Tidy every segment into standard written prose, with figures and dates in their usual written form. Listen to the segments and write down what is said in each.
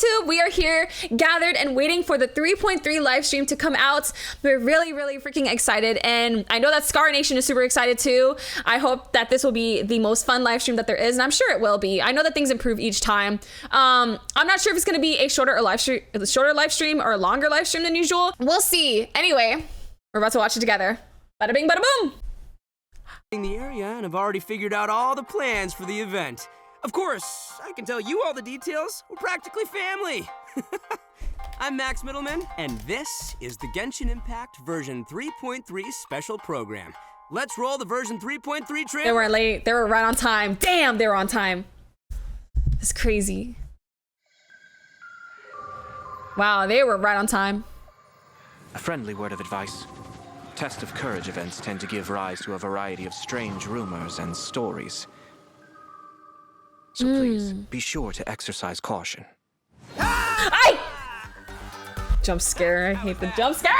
YouTube, we are here gathered and waiting for the 3.3 live stream to come out. We're really, really freaking excited. And I know that Scara Nation is super excited too. I hope that this will be the most fun live stream that there is. And I'm sure it will be. I know that things improve each time. I'm not sure if it's going to be a shorter live stream or a longer live stream than usual. We'll see. Anyway, we're about to watch it together. Bada bing, bada boom. In the area, and I've already figured out all the plans for the event. Of course, I can tell you all the details. We're practically family. I'm Max Middleman, and this is the Genshin Impact version 3.3 special program. Let's roll the version 3.3 trailer. They weren't late. They were right on time. Damn, they were on time. It's crazy. Wow, they were right on time. A friendly word of advice. Test of courage events tend to give rise to a variety of strange rumors and stories. So please, be sure to exercise caution. I jump scare. I hate the jump scare.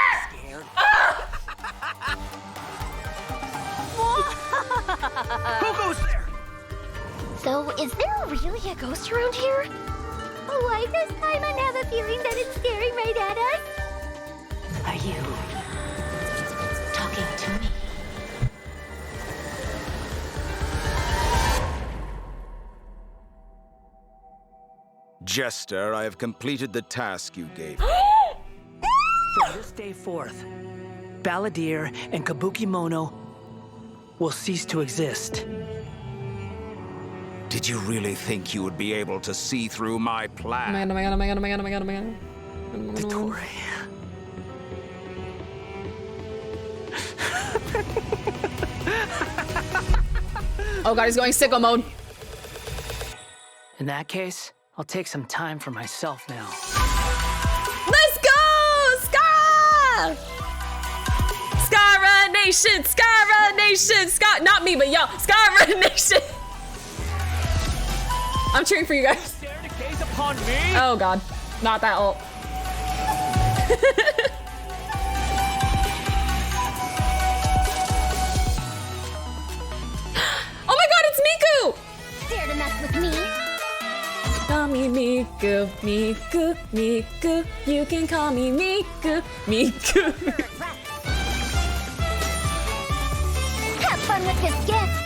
Who goes there? So, is there really a ghost around here? Why, this time I have a feeling that it's staring right at us. Are you talking to me? Jester, I have completed the task you gave. From this day forth, Balladeer and Kabukimono will cease to exist. Did you really think you would be able to see through my plan? Oh my god, oh my god, oh my god, oh my god, oh my god. Dottore. Oh god, he's going sicko mode. In that case, I'll take some time for myself now. Let's go! Scara! Scara Nation! Scara Nation! Not me, but y'all. Scara Nation! I'm cheering for you guys. Dare to gaze upon me? Oh god. Not that ult. Oh my god, it's Miku! Dare to mess with me? Call me Miku, Miku, Miku. You can call me Miku, Miku. Have fun with this gift.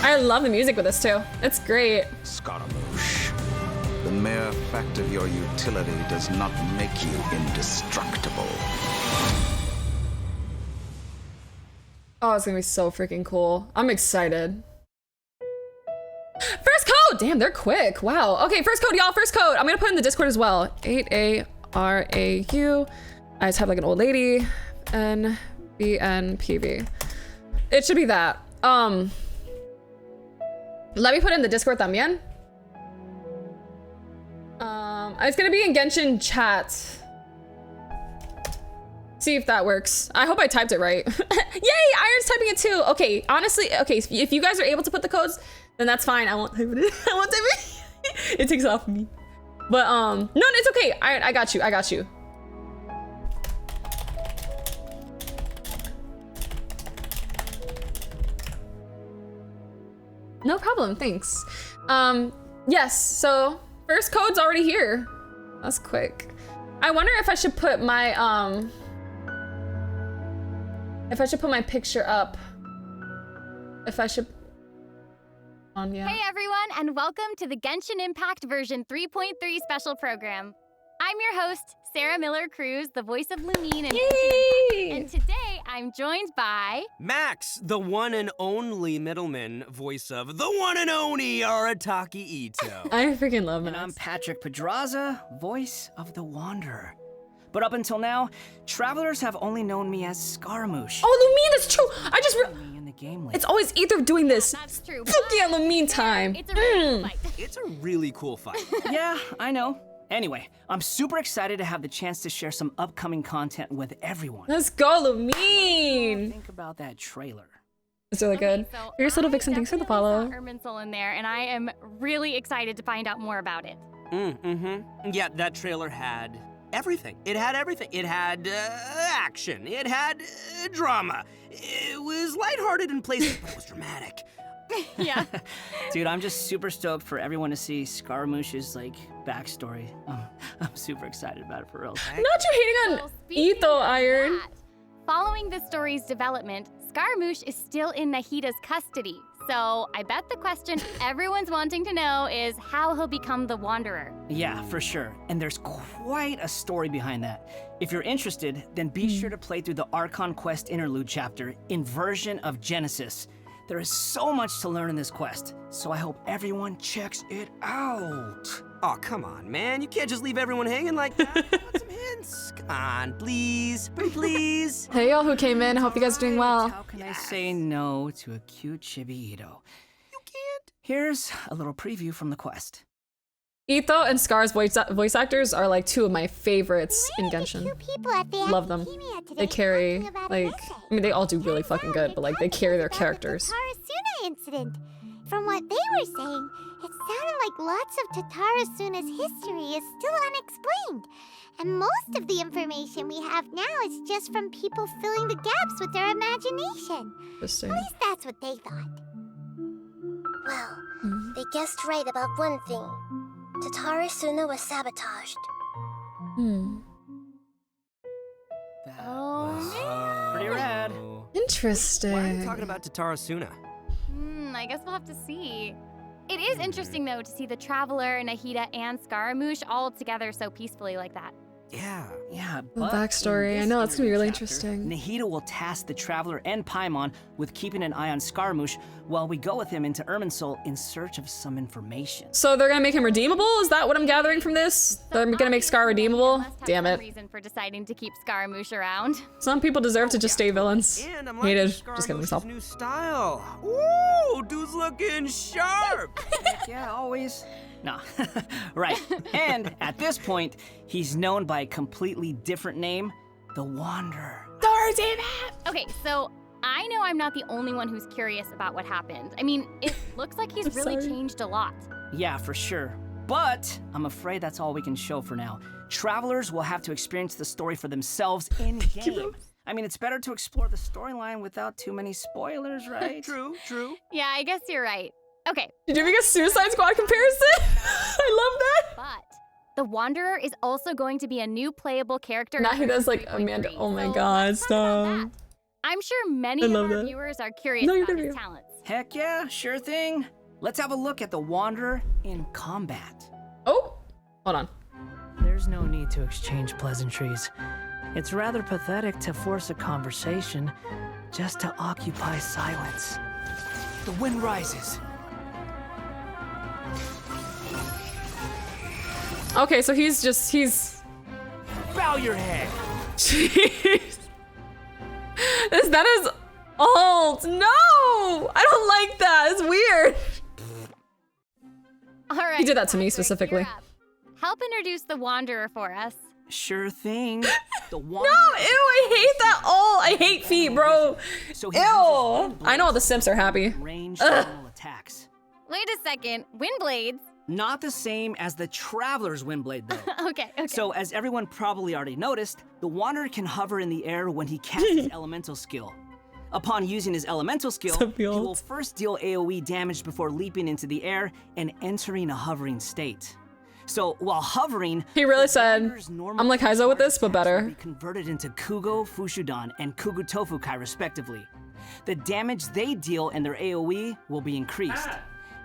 I love the music with this too. It's great. Scaramouche, the mere fact of your utility does not make you indestructible. Oh, it's gonna be so freaking cool. I'm excited. First code! Damn, they're quick. Wow. Okay, first code, y'all. First code. I'm gonna put it in the Discord as well. 8ARAU. I just have like an old lady. NBNPV. It should be that. Let me put it in the Discord también. It's gonna be in Genshin chat. See if that works. I hope I typed it right. Yay, Iron's typing it too. Okay, honestly, okay, if you guys are able to put the codes, then that's fine. I won't type it. I won't type it. It takes it off of me. But no, it's okay. Iron, I got you. I got you. No problem, thanks. Yes, so first code's already here. That's quick. I wonder if I should put my picture up. If I should yeah. Hey everyone, and welcome to the Genshin Impact version 3.3 special program. I'm your host, Sarah Miller-Cruz, the voice of Lumine in Genshin Impact. And today I'm joined by Max, the one and only Middleman, voice of the one and only Arataki Ito. I freaking love Max. And I'm Patrick Pedraza, voice of the Wanderer. But up until now, travelers have only known me as Scaramouche. Oh, Lumine, that's true. I just in the game it's always Ether doing this. That's true. Fuck yeah, Lumine time. It's a really fight. It's a really cool fight. Yeah, I know. Anyway, I'm super excited to have the chance to share some upcoming content with everyone. Let's go, Lumine. Think about that trailer. It's really good. So Here's Little Vixen, thanks for the follow. Irminsul in there, and I am really excited to find out more about it. Yeah, that trailer had everything. It had everything. It had action. It had drama. It was lighthearted in places, but it was dramatic. Yeah. Dude, I'm just super stoked for everyone to see Scaramouche's like backstory. I'm super excited about it for real. Not you hating Well, on speaking Etho of Iron. that, following the story's development, Scaramouche is still in Nahida's custody. So I bet the question everyone's wanting to know is how he'll become the Wanderer. Yeah, for sure. And there's quite a story behind that. If you're interested, then be sure to play through the Archon Quest Interlude chapter in version of Genesis. There is so much to learn in this quest, so I hope everyone checks it out. Oh, come on, man. You can't just leave everyone hanging like that. I want some hints. Come on, please. Pretty please. Hey, y'all who came in. Hope you guys are doing well. How can I say no to a cute chibi Ito? You can't. Here's a little preview from the quest. Etho and Scar's voice actors are like two of my favorites in Genshin. Two people at the Love them. academia today They carry, talking about like, an essay. I mean, they all do really fucking good, but like, they carry their characters. The Tatarasuna incident. From what they were saying, it sounded like lots of Tatarasuna's history is still unexplained. And most of the information we have now is just from people filling the gaps with their imagination. Interesting. At least that's what they thought. Well, they guessed right about one thing. Tatarasuna was sabotaged. Hmm. That Oh, was man. pretty rad. Interesting. Why are you talking about Tatarasuna? I guess we'll have to see. It is interesting, though, to see the Traveler, Nahida, and Scaramouche all together so peacefully like that. Yeah. Yeah, The but backstory. in I this know, it's gonna be really interlude chapter, interesting. Nahida will task the Traveler and Paimon with keeping an eye on Scaramouche while we go with him into Irminsul in search of some information. So they're gonna make him redeemable? Is that what I'm gathering from this? They're gonna make Scar redeemable? Must have Damn some it. reason for deciding to keep Scaramouche around. Some people deserve to just stay villains. And I'm Hated. liking Just kidding myself. Scaramouche's new style. Ooh, dude's looking sharp. Yeah, always. No. Right. And at this point, he's known by a completely different name, the Wanderer. Okay, so I know I'm not the only one who's curious about what happened. I mean, it looks like he's really sorry. changed a lot. Yeah, for sure. But I'm afraid that's all we can show for now. Travelers will have to experience the story for themselves in-game. I mean, it's better to explore the storyline without too many spoilers, right? True, true. Yeah, I guess you're right. Okay, Did you make a Suicide Squad comparison? I love that. but the Wanderer is also going to be a new playable character. Now in he does like 3.3, Amanda. Oh my so god, let's talk about stop. that. I'm sure many I of love our that. viewers are curious No, you're about gonna his be- talents. Heck yeah, sure thing. Let's have a look at the Wanderer in combat. Oh, hold on. There's no need to exchange pleasantries. It's rather pathetic to force a conversation just to occupy silence. The wind rises. Okay, so he's Bow your head. Jeez. That is alt. No, I don't like that. It's weird. All right. He did that to me Patrick, specifically. you're up. Help introduce the Wanderer for us. Sure thing. The No, Wanderer. ew, I hate that alt. I hate feet, bro. So he Ew. uses wind I know all the blades Simps are happy. to range normal attacks. Wait a second. Wind blades? Not the same as the Traveler's Windblade, though. Okay, okay. So, as everyone probably already noticed, the Wanderer can hover in the air when he casts his elemental skill. Upon using his elemental skill, So he will built. first deal AoE damage before leaping into the air and entering a hovering state. So, while hovering, He really the said, Wanderer's normal I'm like Heizo with this, but attacks will better. be converted into Kugo, Fushudan, and Kugu Tofukai, respectively. The damage they deal and their AoE will be increased.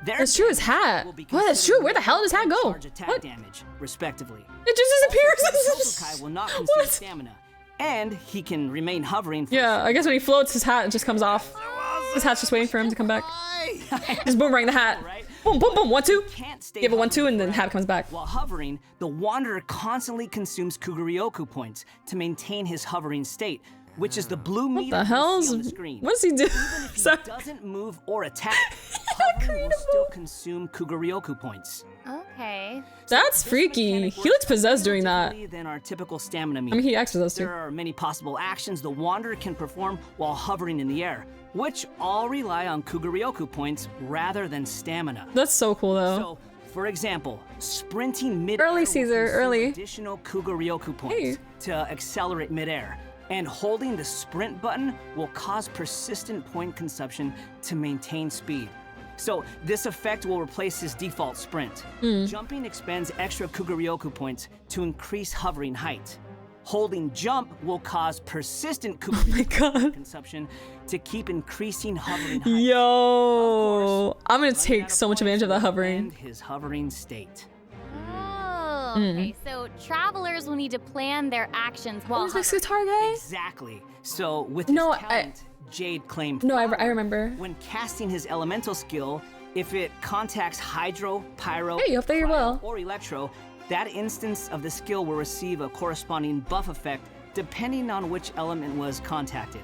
Their That's true, his damage hat. will be What, that's true. Where the hell did his hat considered go? charge attack What? damage, respectively. It just Tofukai disappears. will not consume What? stamina, and he can remain hovering for Yeah, I guess when he floats, his hat just comes off. His hat's just waiting for him to come back. Just boomerang the hat. Right? Boom, boom, boom. 1-2. Can't stay Give it 1-2, hovering and then forever. hat comes back. While hovering, the Wanderer constantly consumes Kuguryoku points to maintain his hovering state, which is the blue meter The you hell's? see on the screen. What does he do? Even if he Sorry. doesn't move or attack, hovering will still consume Kuguryoku points. Okay. That's This freaky. mechanic He works looks possessed doing that. differently than our typical stamina I meter. mean, he acts possessed There too. are many possible actions the Wanderer can perform while hovering in the air, which all rely on Kuguryoku points rather than stamina. That's so cool, though. So, for example, sprinting mid Early, Caesar, early. additional Kuguryoku points Hey. to accelerate midair, and holding the sprint button will cause persistent point consumption to maintain speed. So this effect will replace his default sprint. Jumping expends extra Kuguryoku points to increase hovering height. Holding jump will cause persistent Kuguryoku consumption to keep increasing hovering height. Yo, I'm gonna take so much advantage of that hovering. And his hovering state. Oh, okay. So travelers will need to plan their actions while Who's next hovering. guitar guy? Exactly. So with his No, talent, Jade claimed No, I flower. remember. When casting his elemental skill, if it contacts hydro, pyro, Hey, you up there, you're cryo, well. or electro, that instance of the skill will receive a corresponding buff effect depending on which element was contacted.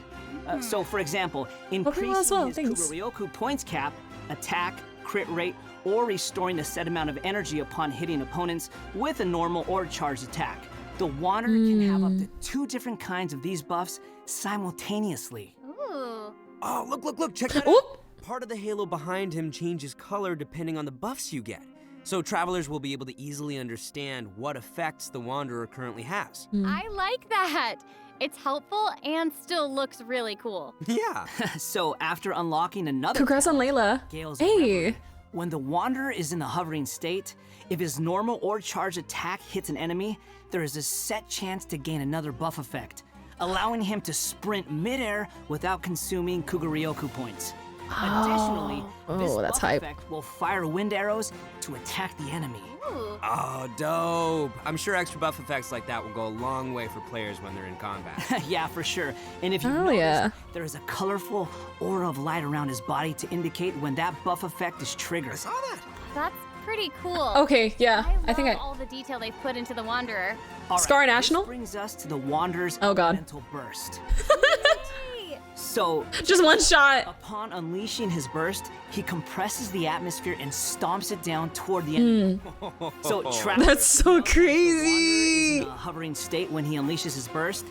So, for example, increasing well as well, his thanks. Kuguryoku points cap, attack, crit rate, or restoring a set amount of energy upon hitting opponents with a normal or charged attack. The Wanderer can have up to 2 different kinds of these buffs simultaneously. Ooh. Oh, look, check that Oop. out. Part of the halo behind him changes color depending on the buffs you get. So travelers will be able to easily understand what effects the Wanderer currently has. I like that. It's helpful and still looks really cool. Yeah. So, after unlocking another Congrats on Layla. Gale's Hey. Reverie, when the Wanderer is in the hovering state, if his normal or charged attack hits an enemy, there is a set chance to gain another buff effect, allowing him to sprint midair without consuming Kuguryoku points. Additionally, this that's buff hype. effect will fire wind arrows to attack the enemy. Ooh. Oh, dope. I'm sure extra buff effects like that will go a long way for players when they're in combat. Yeah, for sure. And if you Oh, notice, yeah. there is a colorful aura of light around his body to indicate when that buff effect is triggered. I saw that. That's pretty cool. Okay, yeah. I I think love I. all the detail they've put into the Wanderer. All right, Scara this National? brings us to the Wanderer's Oh, God. mental burst. Hey. So, Just one shot. upon unleashing his burst, he compresses the atmosphere and stomps it down toward the enemy. So, travelers That's so know that the Wanderer is crazy. in a hovering state when he unleashes his burst.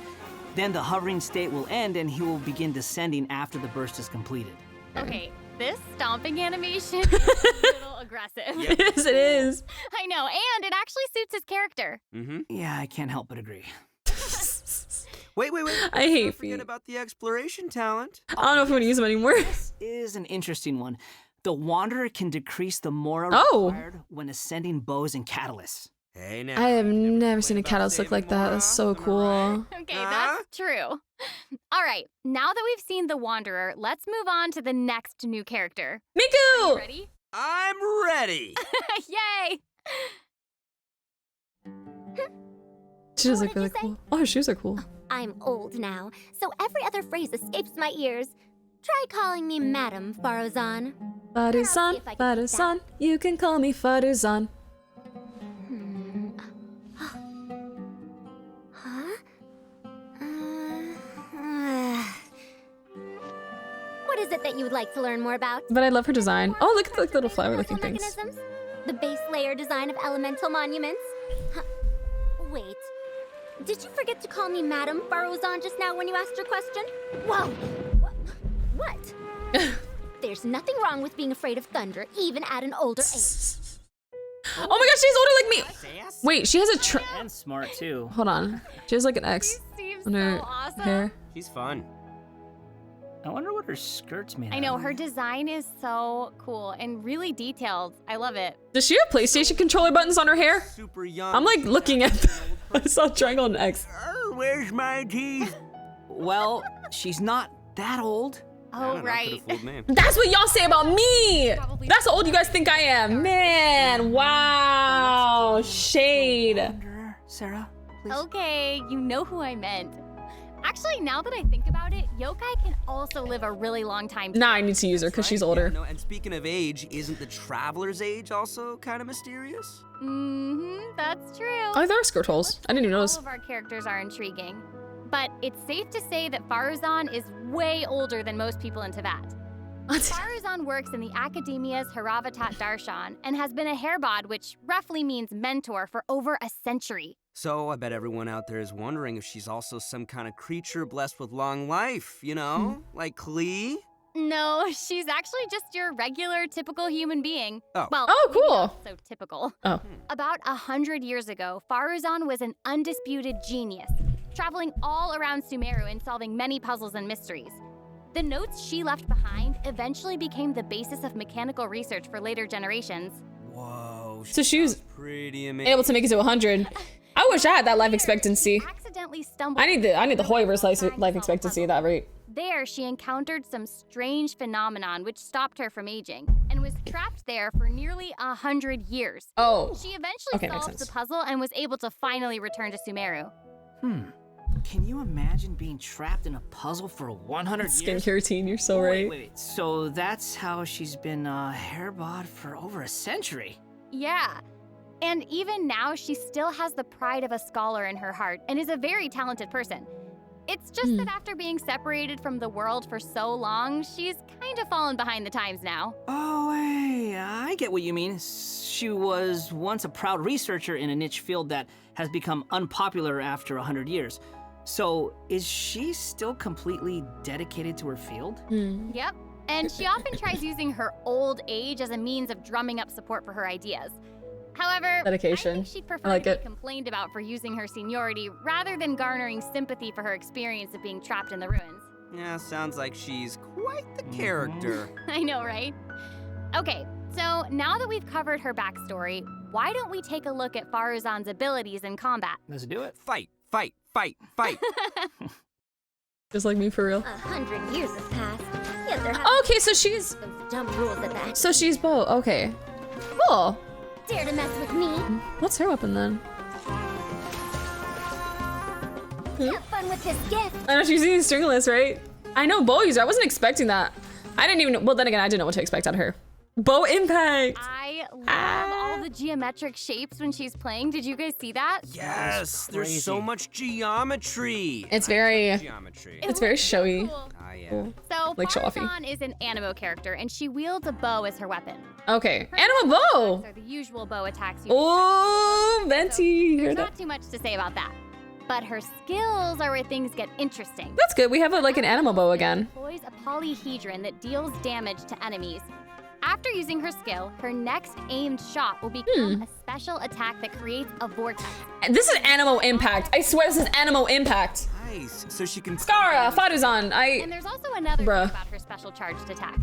Then the hovering state will end and he will begin descending after the burst is completed. Okay, this stomping animation is a little aggressive. Yes, it is. I know, and it actually suits his character. Yeah, I can't help but agree. Wait. I hate Don't forget feet. about the exploration talent. I don't know if I'm gonna use them anymore. Is an interesting one. The Wanderer can decrease the mora Oh. required when ascending bows and catalysts. Hey, now. I have you never seen a complain about catalyst look saving like that. Mora, That's so am I cool. right? Okay, Huh? that's true. All right, now that we've seen the Wanderer, let's move on to the next new character. Miku! Ready? I'm ready. Yay! She does What look did you really say? cool. Oh, her shoes are cool. I'm old now, so every other phrase escapes my ears. Try calling me Madam Farozan. Faruzan, if I can do Faruzan, you can call me Faruzan. Huh? What is it that you would like to learn more about? But I love her design. Oh, look at the little flower-looking Elemental things. mechanisms? The base layer design of elemental monuments? Huh. Wait. Did you forget to call me Madam Farozan just now when you asked your question? Whoa! What? There's nothing wrong with being afraid of thunder, even at an older age. Oh my gosh, she's older like me. Wait, she has a And smart too. Hold on. She has like an X Seems on so her awesome. hair. She's fun. I wonder what her skirt's made I out know, of. her design is so cool and really detailed. I love it. Does she have PlayStation controller buttons on her hair? Super young. I'm like looking at I saw triangle and X. Where's my teeth? Well, she's not that old. Oh, right. That's what y'all say about me. Probably- That's how old you guys think I am. Man, wow. Shade. Wanderer, Sarah, please. Okay, you know who I meant. Actually, now that I think about it, yokai can also live a really long time. Nah, I need to use her because she's older. No, and speaking of age, isn't the traveler's age also kind of mysterious? That's true. Oh, there are skirt holes. I didn't even notice. All of our characters are intriguing. But it's safe to say that Faruzan is way older than most people in Teyvat. Faruzan works in the Academia's Haravatat Darshan and has been a hairbod, which roughly means mentor, for over a century. So I bet everyone out there is wondering if she's also some kind of creature blessed with long life, you know? Like Klee? No, she's actually just your regular, typical human being. Oh. Well, Oh, maybe cool. not so typical. Oh. About 100 years ago, Faruzan was an undisputed genius, traveling all around Sumeru and solving many puzzles and mysteries. The notes she left behind eventually became the basis of mechanical research for later generations. Whoa. So she was pretty amazing. able to make it to 100. I wish I had that life expectancy. Accidentally stumbled. I need the Hoiverse life expectancy at that rate. There, she encountered some strange phenomenon which stopped her from aging and was trapped there for nearly 100 years. Oh. She eventually Okay, makes solved the sense. puzzle and was able to finally return to Sumeru. Can you imagine being trapped in a puzzle for 100 years? Skincare routine, you're so right. Wait. So that's how she's been hairbod for over a century. Yeah. And even now, she still has the pride of a scholar in her heart and is a very talented person. It's just that after being separated from the world for so long, she's kind of fallen behind the times now. Oh, hey, I get what you mean. She was once a proud researcher in a niche field that has become unpopular after 100 years. So, is she still completely dedicated to her field? Yep. And she often tries using her old age as a means of drumming up support for her ideas. However, Dedication. I think she'd prefer I like to it. be complained about for using her seniority rather than garnering sympathy for her experience of being trapped in the ruins. Yeah, sounds like she's quite the character. I know, right? Okay, so now that we've covered her backstory, why don't we take a look at Faruzan's abilities in combat? Let's do it. Fight, fight, fight, fight. Just like me for real. 100 years have passed. Yet there have Okay, so she's those dumb rules at that. Bo. Okay. Cool. Dare to mess with me? What's her weapon then? Have fun with this gift. I know she's using stringless, right? I know bow user. I wasn't expecting that. I didn't even. Well, then again, I didn't know what to expect out of her. Bow impact. I love all the geometric shapes when she's playing. Did you guys see that? Yes, there's so crazy. much geometry. It's very. Geometry. It's very showy. Cool. Ah, yeah. Cool. So Like show-offy. Faruzan is an animo character, and she wields a bow as her weapon. Okay. Her Anima attacks bow. are the usual bow attacks you Oh, So Venti. You hear there's that? not too much to say about that. But her skills are where things get interesting. That's good. We have like an animal bow again. Deploys a polyhedron that deals damage to enemies. After using her skill, her next aimed shot will become a special attack that creates a vortex. This is Animo impact. I swear this is Animo impact. Nice. So she can. Scara, Faruzan. And there's also another thing Bruh. about her special charged attack.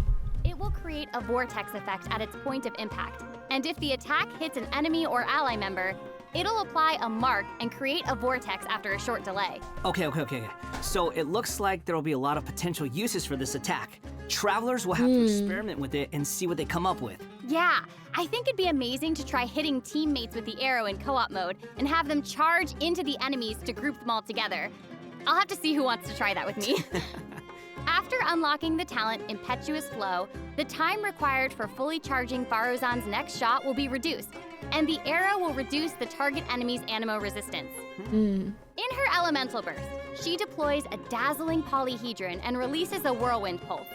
It will create a vortex effect at its point of impact. And if the attack hits an enemy or ally member, it'll apply a mark and create a vortex after a short delay. Okay. So it looks like there will be a lot of potential uses for this attack. Travelers will have to experiment with it and see what they come up with. Yeah, I think it'd be amazing to try hitting teammates with the arrow in co-op mode and have them charge into the enemies to group them all together. I'll have to see who wants to try that with me. After unlocking the talent Impetuous Flow, the time required for fully charging Faruzan's next shot will be reduced, and the arrow will reduce the target enemy's animo resistance. In her elemental burst, she deploys a dazzling polyhedron and releases a whirlwind pulse.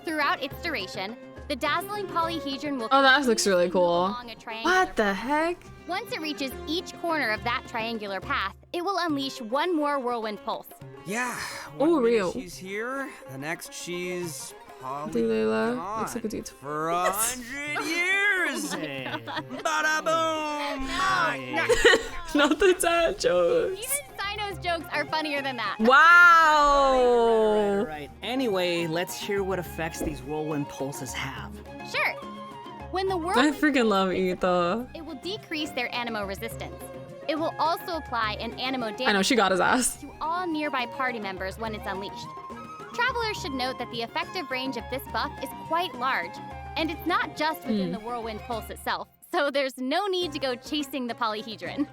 Throughout its duration, the dazzling polyhedron will Oh, that looks really cool. along a triangular What the heck? Once it reaches each corner of that triangular path, it will unleash one more whirlwind pulse. Yeah. Oh, one minute real. She's here. The next she's Layla. gone Looks like a dude. for 100 years. Hey. Bada boom. Not the dad joke. Even Sino's jokes are funnier than that. Wow. Right. Anyway, let's hear what effects these whirlwind pulses have. Sure. When the I whirlwind freaking love Etha. it will decrease their animo resistance. It will also apply an animo damage I know, she got his ass. to all nearby party members when it's unleashed. Travelers should note that the effective range of this buff is quite large, and it's not just within the whirlwind pulse itself, so there's no need to go chasing the polyhedron.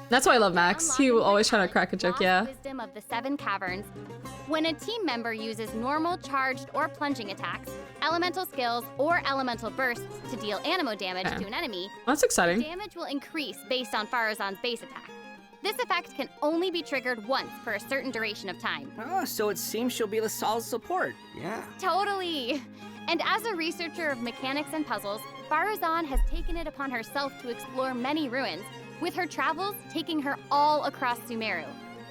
That's why I love Max. He will always try to crack a joke, Lost yeah. Wisdom of the Seven Caverns. When a team member uses normal, charged, or plunging attacks, elemental skills, or elemental bursts to deal animo damage Okay. to an enemy, That's exciting. damage will increase based on Faruzan's base attack. This effect can only be triggered once for a certain duration of time. Oh, so it seems she'll be the solid support. Yeah. Totally! And as a researcher of mechanics and puzzles, Faruzan has taken it upon herself to explore many ruins, with her travels taking her all across Sumeru.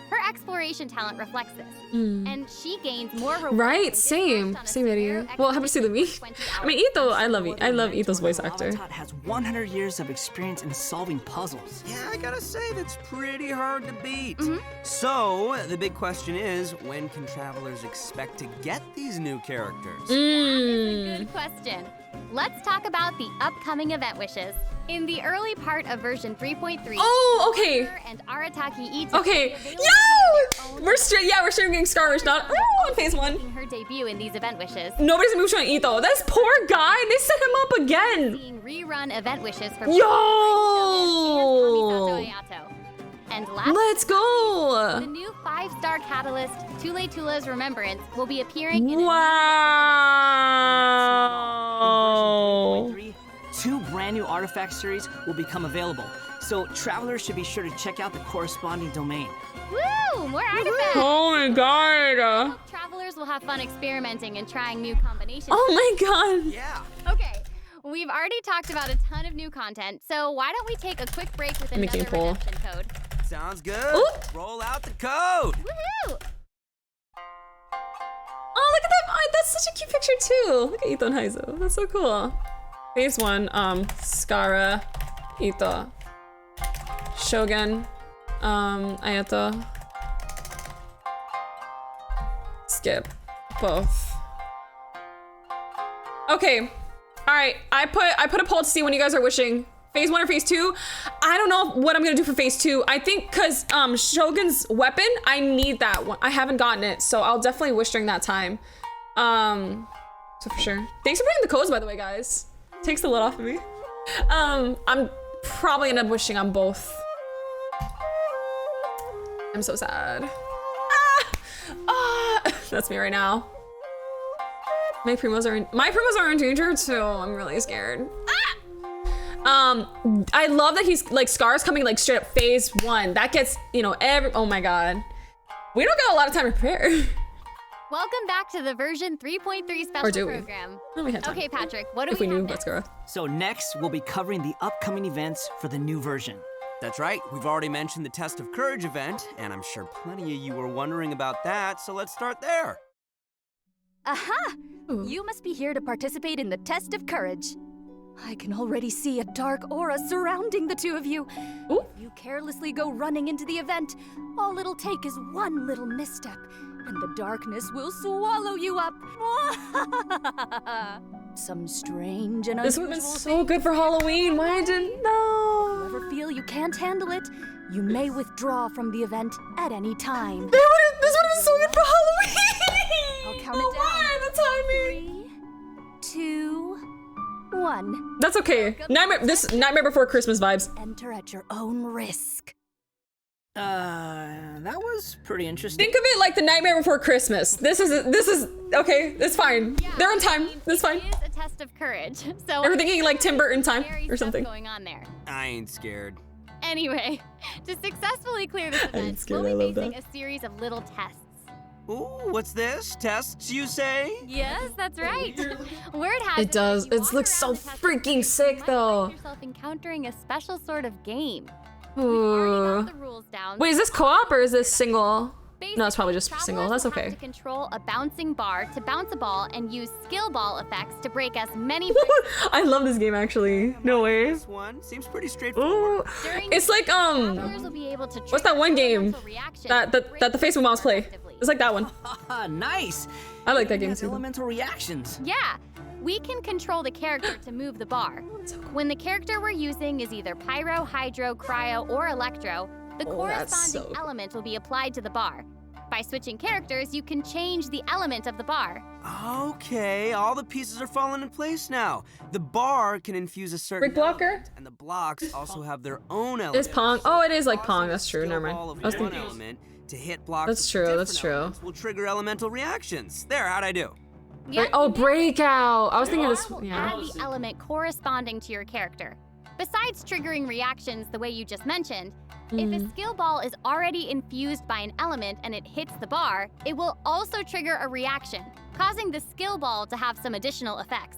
Her exploration talent reflects this, and she gains more rewards. Right, and same. discounts on a Same severe idea. Well, happy to see the me. expedition for 20 I mean, hours. Ito, I love Ito's voice actor. Avotot has 100 years of experience in solving puzzles. Yeah, I gotta say, that's pretty hard to beat. So, the big question is, when can travelers expect to get these new characters? Good question. Let's talk about the upcoming event wishes. In the early part of version 3.3, Oh, okay. Scar and Arataki Ito Okay. will be available via their Yo! We're streaming Scar not on phase 1. making her debut in these event wishes. Nobody's moved on Ito. This poor guy. They set him up again. Seeing rerun event wishes for Yo! Kamisato Ayato. And last, Let's the go. new 5-star catalyst, Tule Tula's Remembrance, will be appearing in Wow. 3, 2 brand new artifact series will become available. So travelers should be sure to check out the corresponding domain. Woo! More artifacts! Oh my god. Travelers will have fun experimenting and trying new combinations. Oh my god. Yeah. Okay, we've already talked about a ton of new content, so why don't we take a quick break with Making another a poll. redemption code? Sounds good. Ooh. Roll out the code. Woohoo! Oh, look at that. Oh, that's such a cute picture too. Look at Ito and Haizo. That's so cool. Phase 1, Scara, Ito. Shogun, Ayato. Skip. Both. Okay. Alright, I put a poll to see when you guys are wishing. Phase 1 or phase 2? I don't know what I'm gonna do for phase 2. I think cause Shogun's weapon, I need that one. I haven't gotten it, so I'll definitely wish during that time. So for sure. Thanks for putting the codes, by the way, guys. Takes the lid off of me. I'm probably gonna end up wishing on both. I'm so sad. That's me right now. My primos are in danger too. I'm really scared. I love that he's like Scar's coming like straight up phase 1. That gets, you know, oh my god. We don't got a lot of time to prepare. Welcome back to the version 3.3 special Or do we? program. No, we had time. Okay, Patrick, what do If we we knew have about next? Scara. So next, we'll be covering the upcoming events for the new version. That's right. We've already mentioned the Test of Courage event, and I'm sure plenty of you were wondering about that, so let's start there. Aha! Ooh. You must be here to participate in the test of courage. I can already see a dark aura surrounding the two of you. Ooh. If you carelessly go running into the event, all it'll take is one little misstep, and the darkness will swallow you up. Some strange and This would have been unusual so good for Halloween. Why I didn't know? Ever feel you can't handle it? You may withdraw from the event at any time. This would have been so good for Halloween. I'll count Oh, it down. why? The timing. 3, 2, 1. That's okay. Nightmare Before Christmas vibes. Enter at your own risk. That was pretty interesting. Think of it like the Nightmare Before Christmas. This is okay. It's fine. They're on time. That's fine. It is a test of courage, so Are we thinking like Tim Burton time scary or stuff something? going on there. I ain't scared. Anyway, to successfully clear this ain't event, scared, we'll I be love facing that. a series of little tests. Ooh, what's this? Tests, you say? Yes, that's right. Word has It does. that if you It walk looks around so the test freaking you sick, might though. find yourself encountering a special sort of game. We've already Ooh. got the rules down. Wait, is this co-op or is this single? Basically, No, it's probably just travelers single. That's will have okay. to control a bouncing bar to bounce a ball and use skill ball effects to break as many I love this game actually. No way. This one seems pretty Ooh. straightforward. During It's like travelers will be able to what's that trigger one game elemental reactions that to break the Facebook moms play? effectively. It's like that one. Nice. I like that It game has too. elemental reactions. Yeah, we can control the character to move the bar. When the character we're using is either pyro, hydro, cryo, or electro, the Oh, that's corresponding so element will be applied to the bar. By switching characters, you can change the element of the bar. Okay, all the pieces are falling in place now. The bar can infuse a certain Brick blocker? element, and the blocks also have their own elements. It's Pong. Oh, it is like Tossing Pong. a That's true. skill Never mind. ball of I was one thinking. element to hit blocks That's of true, different that's true. elements will trigger elemental reactions. There, how'd I do? Oh, Breakout. I was thinking this. Will Yeah. add the element corresponding to your character. Besides triggering reactions the way you just mentioned, if a skill ball is already infused by an element and it hits the bar, it will also trigger a reaction, causing the skill ball to have some additional effects.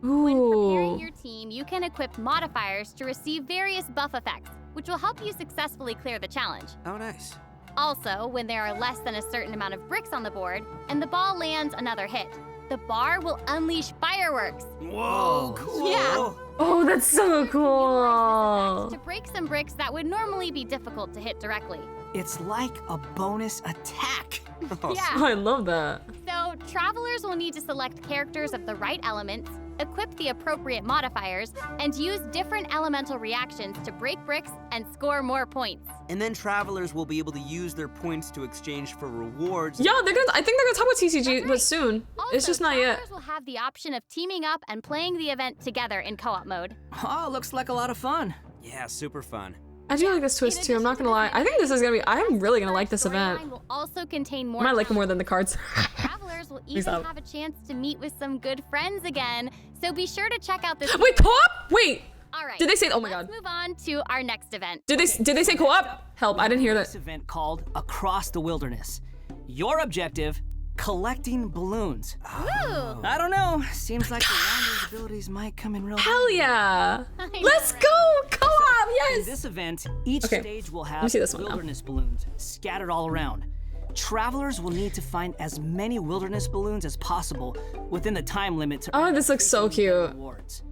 When preparing Ooh. your team, you can equip modifiers to receive various buff effects, which will help you successfully clear the challenge. Oh, nice. Also, when there are less than a certain amount of bricks on the board and the ball lands another hit, the bar will unleash fireworks. Whoa, cool. Yeah. Oh, that's so cool. To break some bricks that would normally be difficult to hit directly. It's like a bonus attack. Yeah. I love that. So, travelers will need to select characters of the right elements, equip the appropriate modifiers, and use different elemental reactions to break bricks and score more points. And then travelers will be able to use their points to exchange for rewards. Yeah, I think they're gonna talk about TCG, That's but right. soon. Also, It's just not yet. travelers will have the option of teaming up and playing the event together in co-op mode. Oh, looks like a lot of fun. Yeah, super fun. I do like this twist too. I'm not gonna lie. I think this is gonna be. I'm really gonna like this event. Storyline will also contain I more. might like it more than the cards. Travelers will Peace even out. have a chance to meet with some good friends again. So be sure to check out this. Wait, co-op? Wait. All right. Did they say? Oh my Let's god. move on to our next event. Did they say co-op? Help! I didn't hear This that. event called Across the Wilderness. Your objective, collecting balloons. Woo! I don't know. Seems like the Wanderer's abilities might come in real Hell yeah! I know, Let's right? go co-op! In Yes. this event, each Okay, stage will me have see this one now. wilderness balloons scattered all around. Travelers will need to find as many wilderness balloons as possible within the time limit to Oh, earn this looks so increasingly cute. rewards.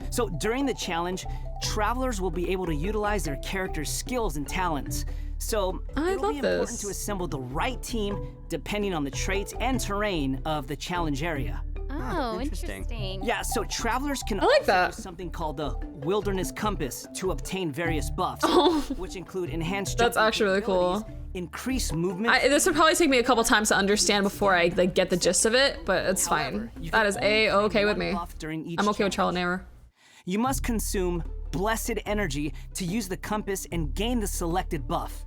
So during the challenge, travelers will be able to utilize their character's skills and talents. So I it'll love be important this. to assemble the right team depending on the traits and terrain of the challenge area. Oh, interesting. interesting. Yeah, so travelers can I like also that. use something called the Wilderness Compass to obtain various buffs, which include enhanced That's jumping actually really cool. capabilities, increased movement. This would probably take me a couple times to understand before I like get the gist of it, but it's fine. You That can is only a-okay claim with one me. buff during each I'm okay with trial and challenge. error. You must consume blessed energy to use the compass and gain the selected buff.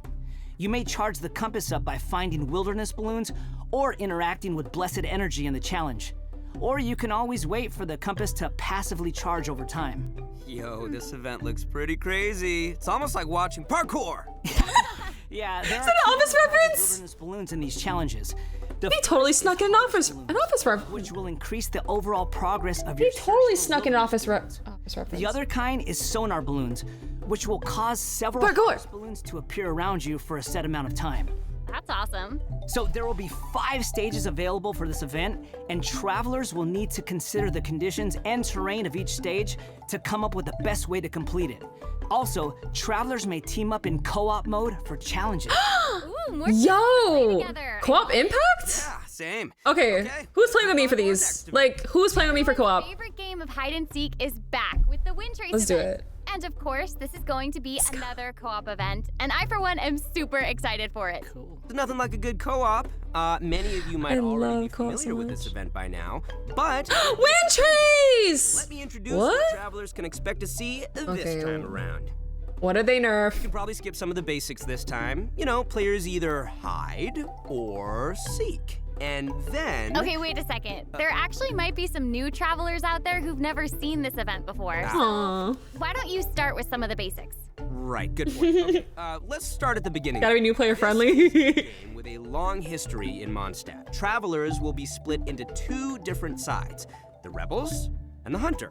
You may charge the compass up by finding wilderness balloons or interacting with blessed energy in the challenge. Or you can always wait for the compass to passively charge over time. Yo, this event looks pretty crazy. It's almost like watching parkour. Yeah, there that an are office two types of reference? wilderness balloons in these challenges. The He totally snuck in an office rep. which will increase the overall progress of He your totally search for snuck in an wilderness office balloons. reference. The other kind is sonar balloons, which will cause several Parkour. harvest balloons to appear around you for a set amount of time. That's awesome. So there will be 5 stages available for this event, and travelers will need to consider the conditions and terrain of each stage to come up with the best way to complete it. Also, travelers may team up in co-op mode for challenges. Ooh, more teams to play Yo! together. Co-op impact? Yeah, same. Okay, who's playing with me for On board these? next. Like, who's playing with me for My co-op? favorite game of hide and seek is back with the Wind Trace Let's do event. it. And of course, this is going to be another co-op event, and I for one am super excited for it. There's nothing like a good co-op. Many of you might I already be love co-op familiar so with this much. event by now, but Wind Trace! let me introduce What? what travelers can expect to see Okay. this time around. What did they nerf? You can probably skip some of the basics this time. You know, players either hide or seek. And then... Okay, wait a second. There actually might be some new travelers out there who've never seen this event before. Aww. Why don't you start with some of the basics? Right, good point. Okay, let's start at the beginning. Gotta be new player friendly. Game with a long history in Mondstadt. Travelers will be split into 2 different sides, the Rebels and the Hunter.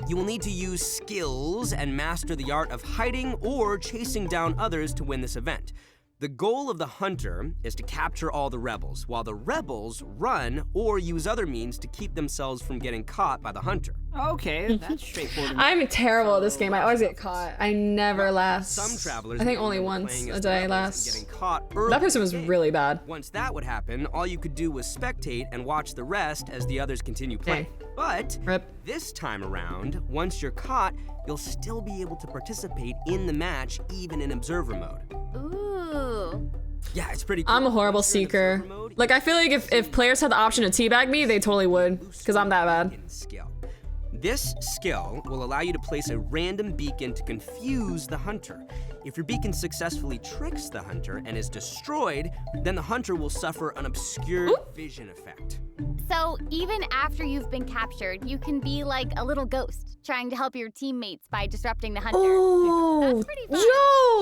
You will need to use skills and master the art of hiding or chasing down others to win this event. The goal of the Hunter is to capture all the Rebels, while the Rebels run or use other means to keep themselves from getting caught by the Hunter. Okay, that's straightforward. I'm terrible at this game. I always get caught. I never last. Some travelers I think may only remember once playing a as the day Rebels and last. getting caught early That person in was the game. really bad. Once that would happen, all you could do was spectate and watch the rest as the others continue playing. But Rip. this time around, once you're caught, you'll still be able to participate in the match even in observer mode. Ooh. Yeah, it's pretty cool. I'm a horrible Once you're in seeker. observer mode, Like, I feel like if players had the option to teabag me, they totally would. Because I'm that bad. beacon skill. This skill will allow you to place a random beacon to confuse the Hunter. If your beacon successfully tricks the Hunter and is destroyed, then the Hunter will suffer an obscured vision effect. So even after you've been captured, you can be like a little ghost, trying to help your teammates by disrupting the hunter. Oh, That's pretty fun.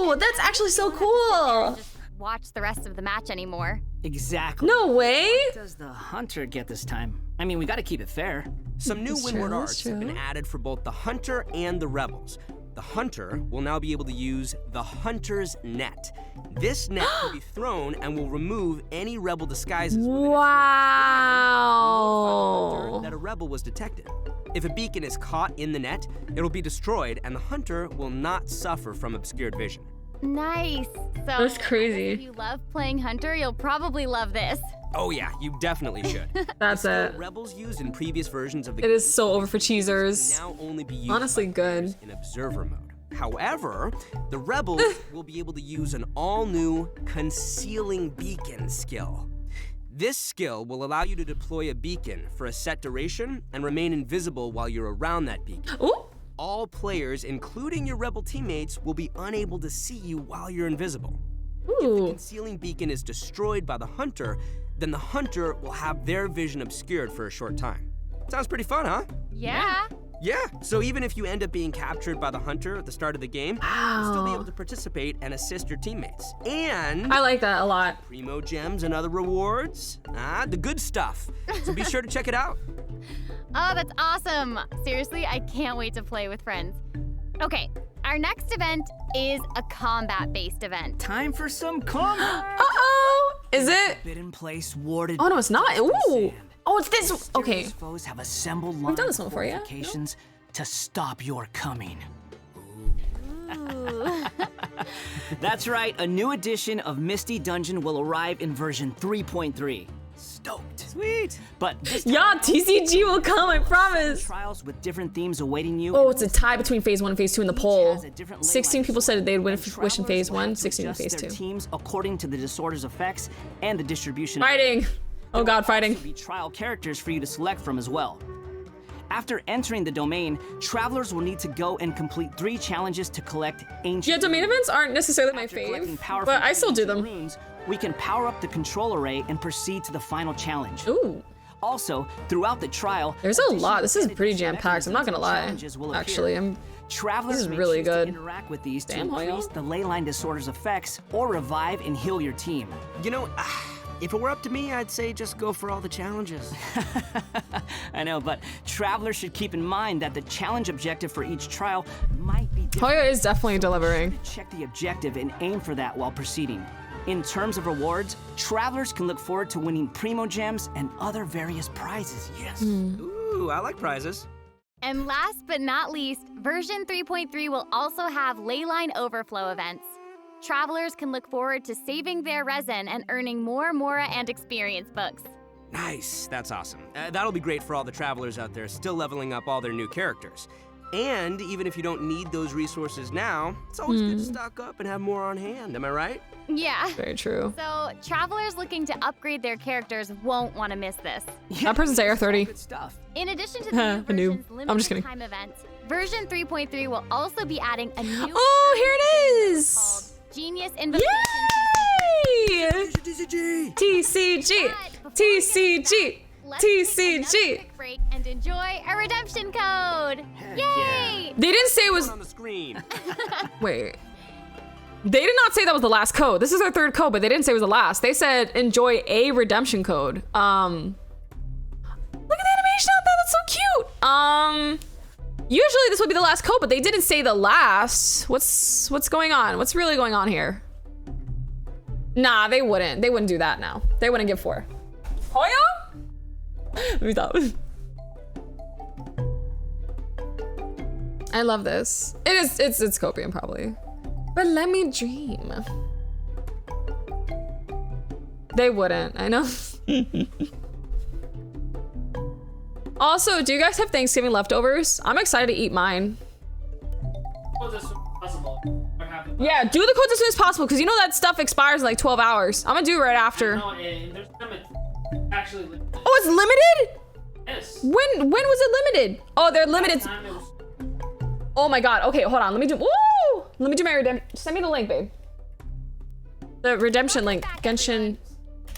yo, that's actually so cool. Just watch the rest of the match anymore. Exactly. No way. What does the Hunter get this time? I mean, we gotta keep it fair. Some new That's windward true, arts that's have been true. added for both the Hunter and the Rebels. the hunter will now be able to use the hunter's net. This net can be thrown and will remove any rebel disguises. Wow. That a rebel was detected. If a beacon is caught in the net, it will be destroyed and the hunter will not suffer from obscured vision. Nice. So That's crazy. If you love playing Hunter, you'll probably love this. Oh yeah, you definitely should. That's it. Rebels used in previous versions of the It is so over for cheesers. now only be used Honestly, by good. players in observer mode. However, the rebels will be able to use an all-new concealing beacon skill. This skill will allow you to deploy a beacon for a set duration and remain invisible while you're around that beacon. Ooh. All players, including your rebel teammates, will be unable to see you while you're invisible. If the Ooh. concealing beacon is destroyed by the hunter, then the hunter will have their vision obscured for a short time. Sounds pretty fun, huh? Yeah. Yeah, so even if you end up being captured by the hunter at the start of the game, you'll still be Wow. able to participate and assist your teammates. And I like that a lot. primo gems and other rewards. The good stuff. So be sure to check it out. Oh, that's awesome. Seriously, I can't wait to play with friends. Okay, our next event is a combat-based event. Time for some combat. Uh-oh. Is it? Forbidden place warded. Oh, no, it's not. Ooh. Sand. Oh, it's this. Okay. Mysterious foes have assembled We've done lines this one of before, yeah? fortifications to stop your coming. That's right, a new edition of Misty Dungeon will arrive in version 3.3. Stoked. Sweet. But this Yeah, TCG will come, I promise. trials with different themes awaiting you. Oh, it's a tie between phase 1 and phase 2 in the poll. Has a different 16 ley people line said they'd win and wish in phase travelers will 1, have to 16 in adjust phase their 2. teams according to the disorder's effects and the distribution. Fighting. Oh god, fighting. There will be trial characters for you to select from as well. After entering the domain, travelers will need to go and complete 3 challenges to collect ancient. Yeah, domain events aren't necessarily my After collecting fave, powerful but I still do ancient them. runes, we can power up the control array and proceed to the final challenge. Ooh. Also, throughout the trial, There's a lot. This is additional pretty jam-packed. I'm not gonna lie. challenges will appear. Actually, Travelers this is may really choose to good. interact with these Damn, to increase Hoyo. the ley line disorder's effects or revive and heal your team. You know, if it were up to me, I'd say just go for all the challenges. I know, but travelers should keep in mind that the challenge objective for each trial might be different. Hoyo is definitely delivering. Check the objective and aim for that while proceeding. In terms of rewards, travelers can look forward to winning primo gems and other various prizes. Yes. Ooh, I like prizes. And last but not least, version 3.3 will also have leyline overflow events. Travelers can look forward to saving their resin and earning more Mora and experience books. Nice, that's awesome. That'll be great for all the travelers out there still leveling up all their new characters. And even if you don't need those resources now, it's always good to stock up and have more on hand, am I right? Yeah. Very true. So, travelers looking to upgrade their characters won't want to miss this. That person's AR30. Good stuff. In addition to the A new noob. version's I'm just limited kidding. time events, version 3.3 will also be adding a new Oh, here it called is! Genius Invocation. Yay! TCG! TCG! But before we get TCG! started, let's take another TCG! quick break and enjoy a redemption code. Yay! They didn't say it was. On the screen. Wait. They did not say that was the last code. This is their 3rd code, but they didn't say it was the last. They said enjoy a redemption code. Look at the animation out there. That's so cute. Usually this would be the last code, but they didn't say the last. What's going on? What's really going on here? Nah, they wouldn't. They wouldn't do that now. They wouldn't give 4. Hoyo? Let me stop. I love this. It's copium probably. But let me dream. They wouldn't, I know. Also, do you guys have Thanksgiving leftovers? I'm excited to eat mine. Yeah, do the codes as soon as possible, because you know that stuff expires in like 12 hours. I'm gonna do it right after. No, and there's actually Oh, it's limited? yes. When was it limited? Oh, they're limited. Time it was Oh my god. Okay, hold on. Let me do. Woo! Let me do my redemption. Send me the link, babe. The redemption link. Genshin.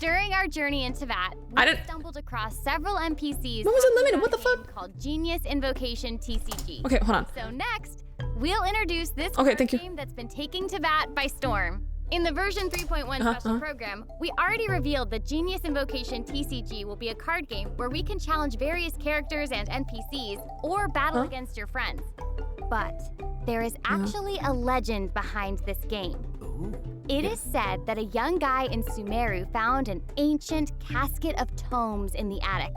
During our journey into VAT, I we didn't- stumbled across several NPCs. When was it talking limited? about What the a game fuck? Called Genius Invocation TCG. Okay, hold on. So next, we'll introduce this Okay, card thank you. game that's been taking to VAT by storm. In the version 3.1 special program, we already revealed that Genius Invocation TCG will be a card game where we can challenge various characters and NPCs or battle against your friends. But there is actually a legend behind this game. It is said that a young guy in Sumeru found an ancient casket of tomes in the attic.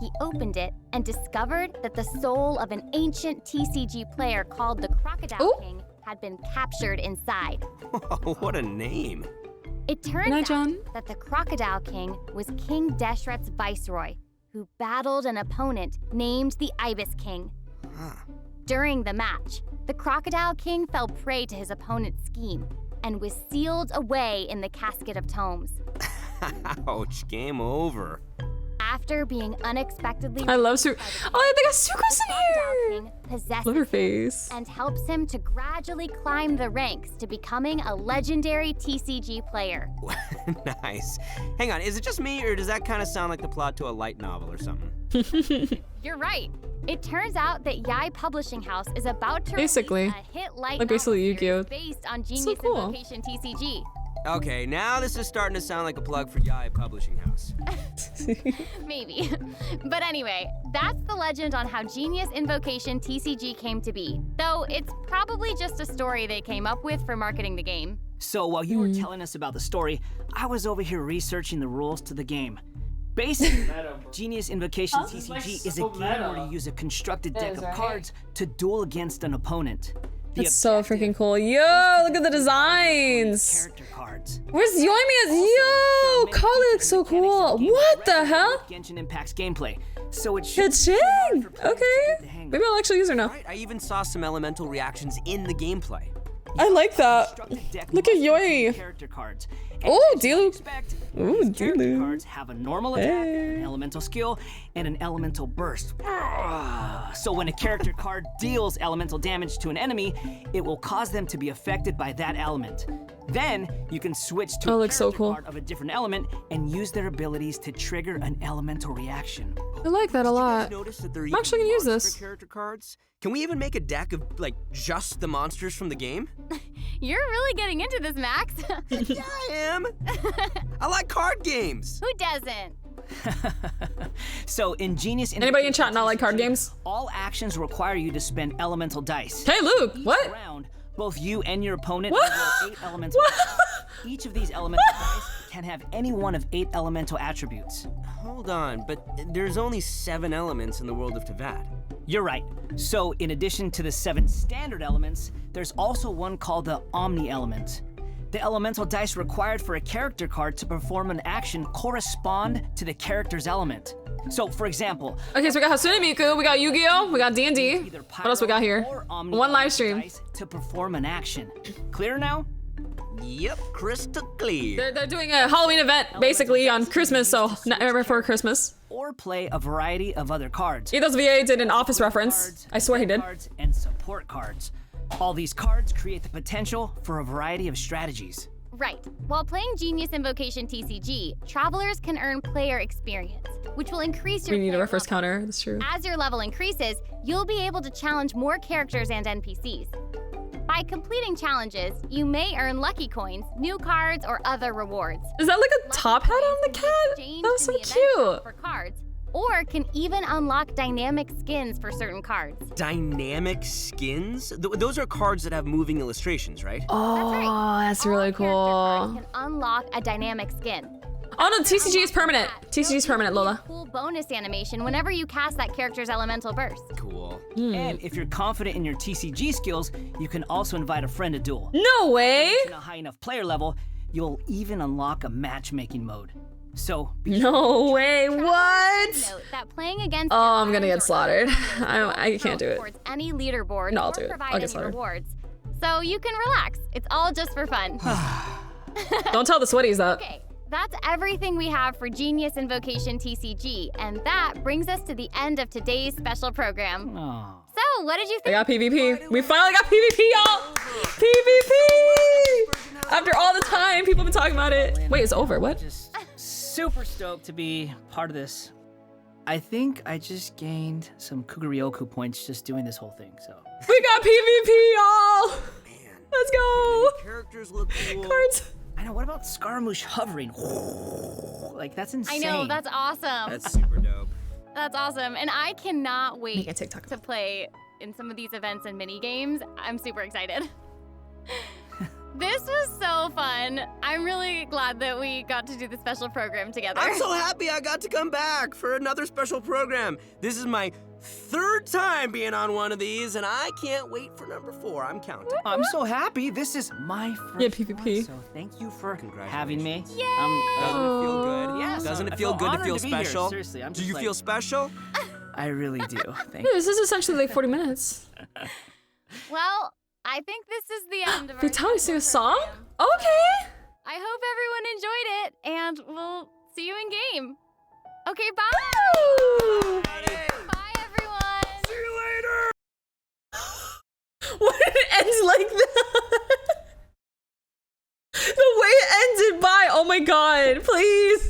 He opened it and discovered that the soul of an ancient TCG player called the Crocodile King had been captured inside. What a name. It turns out that the Crocodile King was King Deshret's viceroy, who battled an opponent named the Ibis King. During the match, the Crocodile King fell prey to his opponent's scheme and was sealed away in the casket of tomes. Ouch, game over. After being unexpectedly I love Su. Oh, they got Sucrose in here. King possesses Love her him face. and helps him to gradually climb the ranks to becoming a legendary TCG player. Nice. Hang on, is it just me, or does that kind of sound like the plot to a light novel or something? You're right. It turns out that Yai Publishing House is about to Basically. release a hit light Like basically novel Yu-Gi-Oh! series based on So Genius cool. Invocation TCG. Okay, now this is starting to sound like a plug for Yai Publishing House. Maybe. But anyway, that's the legend on how Genius Invocation TCG came to be. Though it's probably just a story they came up with for marketing the game. So while you were telling us about the story, I was over here researching the rules to the game. Basically, Genius Invocation TCG is a game where you use a constructed deck of cards to duel against an opponent. That's so freaking cool. Yo, look at the designs. Character cards. Where's Yoimiya's? Yo, Kali looks so cool. What the hell? Genshin Impact's gameplay. So it Good should shit. Okay. Maybe I'll actually use her now. Right, I even saw some elemental reactions in the gameplay. I like that. Look at Yoi. Character cards. Oh, Diluc. Ooh, These character Diluc. cards have a normal attack, an elemental skill, and an elemental burst. So when a character card deals elemental damage to an enemy, it will cause them to be affected by that element. Then you can switch to Oh, a looks so character cool. card of a different element and use their abilities to trigger an elemental reaction. I like that a lot. Notice that they're I'm actually gonna use even this. monster character cards? Can we even make a deck of, like, just the monsters from the game? You're really getting into this, Max. Yeah, I am. I like card games. Who doesn't? So in Genius Anybody in chat not like card games? all actions require you to spend elemental dice. Hey, Luke. Each What? round, both you and your opponent What? will roll 8 elemental What? dice. Each of these elemental dice can have any one of 8 elemental attributes. Hold on, but there's only 7 elements in the world of Teyvat. You're right. So in addition to the 7 standard elements, there's also one called the Omni element. The elemental dice required for a character card to perform an action correspond to the character's element. So, for example, Okay, so we got Hatsune Miku, we got Yu-Gi-Oh, we got D&D. either What else we got here? Pyro or Omni One live elemental stream. dice to perform an action. Clear now? Yep, crystal clear. They're doing a Halloween event basically on Christmas, so never before Christmas. Or play a variety of other cards. Ethos VA did an Office reference. Cards, I swear he did. Cards and support cards. All these cards create the potential for a variety of strategies. Right. While playing Genius Invocation TCG, travelers can earn player experience, which will increase your We need a player reference level. counter, that's true. As your level increases, you'll be able to challenge more characters and NPCs. By completing challenges, you may earn lucky coins, new cards, or other rewards. Is that like a Lucky top hat on the coins can be cat? exchanged That was so in the event shop cute. for cards, or can even unlock dynamic skins for certain cards. Dynamic skins? Those are cards that have moving illustrations, right? Oh, that's All really character cards cool. can unlock a dynamic skin. Oh no, TCG is permanent. TCG is permanent, You'll see Lola. a cool bonus animation whenever you cast that character's elemental burst. Cool. And if you're confident in your TCG skills, you can also invite a friend to duel. No way! In a high enough player level, you'll even unlock a matchmaking mode. So be sure No way, what? Note that playing against Oh, your I'm gonna friends get or slaughtered. other I can't do it. towards any leaderboard No, I'll or do it. provide I'll get any slaughtered. rewards. So you can relax. It's all just for fun. Don't tell the sweaties that. Okay, that's everything we have for Genius Invocation TCG, and that brings us to the end of today's special program. Aw. So, what did you I think? got PvP. We finally got PvP, y'all! PvP! After all the time people have been talking about it. Wait, it's over, what? Just super stoked to be part of this. I think I just gained some Kuguryoku points just doing this whole thing, so. We got PvP, y'all! Man. Let's go! characters look cool. Cards. I know, what about Scaramouche hovering? Like, that's insane. I know, that's awesome. That's super dope. That's awesome. And I cannot Make wait a TikTok to play in some of these events and mini games. I'm super excited. This was so fun. I'm really glad that we got to do the special program together. I'm so happy I got to come back for another special program. This is my 3rd time being on one of these, and I can't wait for number 4. I'm counting. I'm so happy. This is my first PvP. one, so thank you for having me. Doesn't it feel good? Yes, Doesn't I it feel feel good to honored feel to be here. special? Seriously, I'm Do just you like- feel special? I really do. Thank Yeah, you. this is essentially like 40 minutes. Well, I think this is the end of our Vitaly sing a special song? program. Okay. I hope everyone enjoyed it, and we'll see you in game. Okay, bye. Bye, everyone. See you later. Why did it end like that? The way it ended by, oh my god, please.